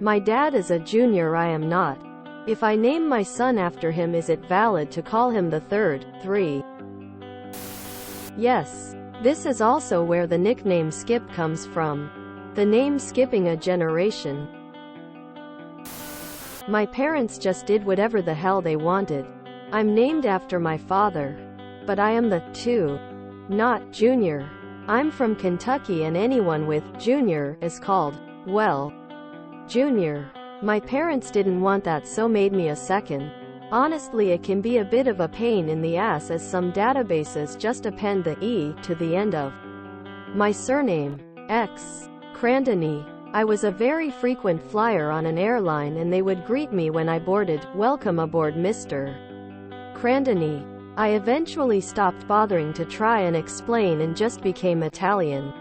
My dad is a junior, I am not. If I name my son after him, is it valid to call him the third? 3. Yes. This is also where the nickname Skip comes from. The name skipping a generation. My parents just did whatever the hell they wanted. I'm named after my father. But I am the 2. Not junior. I'm from Kentucky and anyone with junior is called, well, junior. My parents didn't want that, so made me a second. Honestly, it can be a bit of a pain in the ass, as some databases just append the E to the end of my surname. X. Crandony. I was a very frequent flyer on an airline, and they would greet me when I boarded, "Welcome aboard, Mr. Crandony." I eventually stopped bothering to try and explain and just became Italian.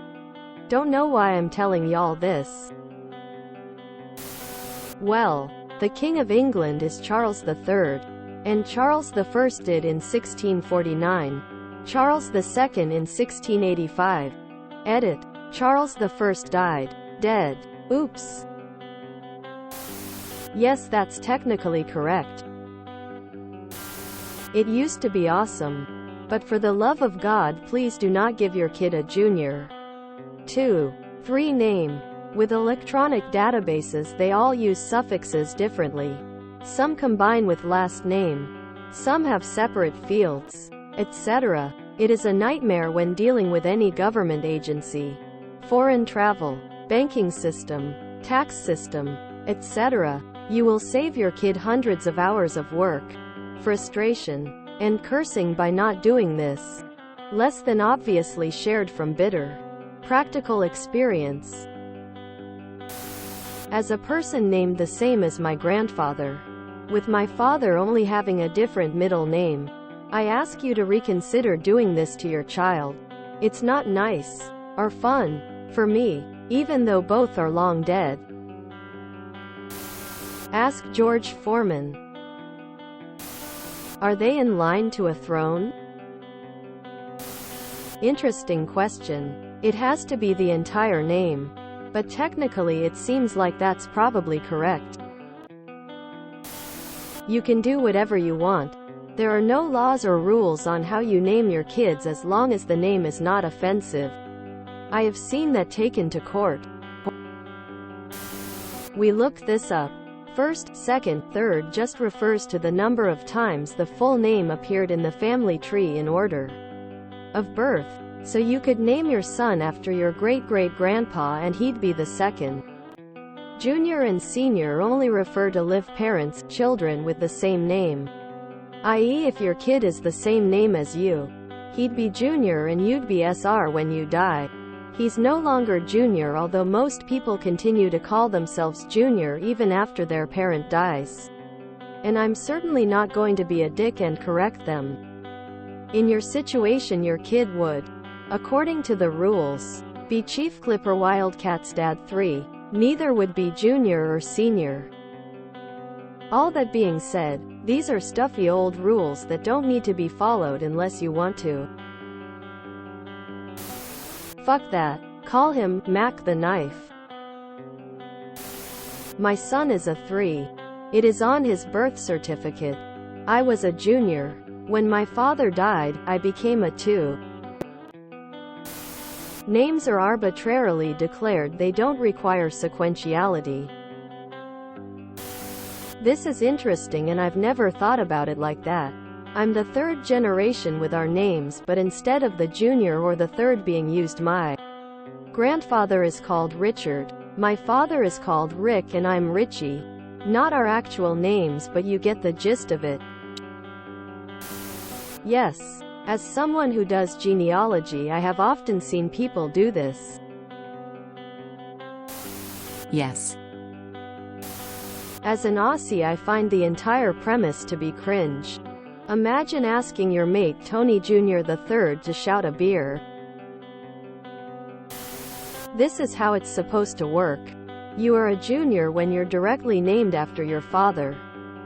Don't know why I'm telling y'all this. Well, the King of England is Charles III, and Charles I did in 1649. Charles II in 1685. Edit. Charles I died. Dead. Oops. Yes, that's technically correct. It used to be awesome. But for the love of God, please do not give your kid a junior. 2. 3 name. With electronic databases, they all use suffixes differently. Some combine with last name. Some have separate fields, etc. It is a nightmare when dealing with any government agency, foreign travel, banking system, tax system, etc. You will save your kid hundreds of hours of work, frustration, and cursing by not doing this. Less than obviously shared from bitter practical experience. As a person named the same as my grandfather, with my father only having a different middle name, I ask you to reconsider doing this to your child. It's not nice or fun for me, even though both are long dead. Ask George Foreman. Are they in line to a throne? Interesting question. It has to be the entire name. But technically it seems like that's probably correct. You can do whatever you want. There are no laws or rules on how you name your kids as long as the name is not offensive. I have seen that taken to court. We looked this up. First, second, third just refers to the number of times the full name appeared in the family tree in order of birth. So you could name your son after your great-great-grandpa and he'd be the second. Junior and senior only refer to live parents, children with the same name. I.e., if your kid is the same name as you, he'd be junior and you'd be SR when you die. He's no longer junior, although most people continue to call themselves junior even after their parent dies. And I'm certainly not going to be a dick and correct them. In your situation, your kid would, according to the rules, be ChiefClipperWildcat's dad 3. Neither would be junior or senior. All that being said, these are stuffy old rules that don't need to be followed unless you want to. Fuck that. Call him Mac the Knife. My son is a 3. It is on his birth certificate. I was a junior. When my father died, I became a 2. Names are arbitrarily declared, they don't require sequentiality. This is interesting and I've never thought about it like that. I'm the 3rd generation with our names, but instead of the junior or the 3rd being used, my grandfather is called Richard, my father is called Rick, and I'm Richie. Not our actual names, but you get the gist of it. Yes. As someone who does genealogy, I have often seen people do this. Yes. As an Aussie, I find the entire premise to be cringe. Imagine asking your mate Tony Jr. III to shout a beer. This is how it's supposed to work. You are a junior when you're directly named after your father.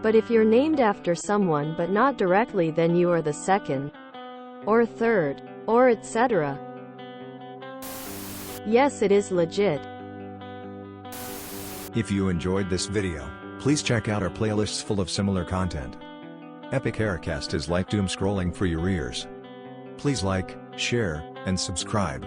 But if you're named after someone but not directly, then you are the 2nd. Or 3rd. Or etc. Yes, it is legit. If you enjoyed this video, please check out our playlists full of similar content. Epic Haircast is like doom scrolling for your ears. Please like, share, and subscribe.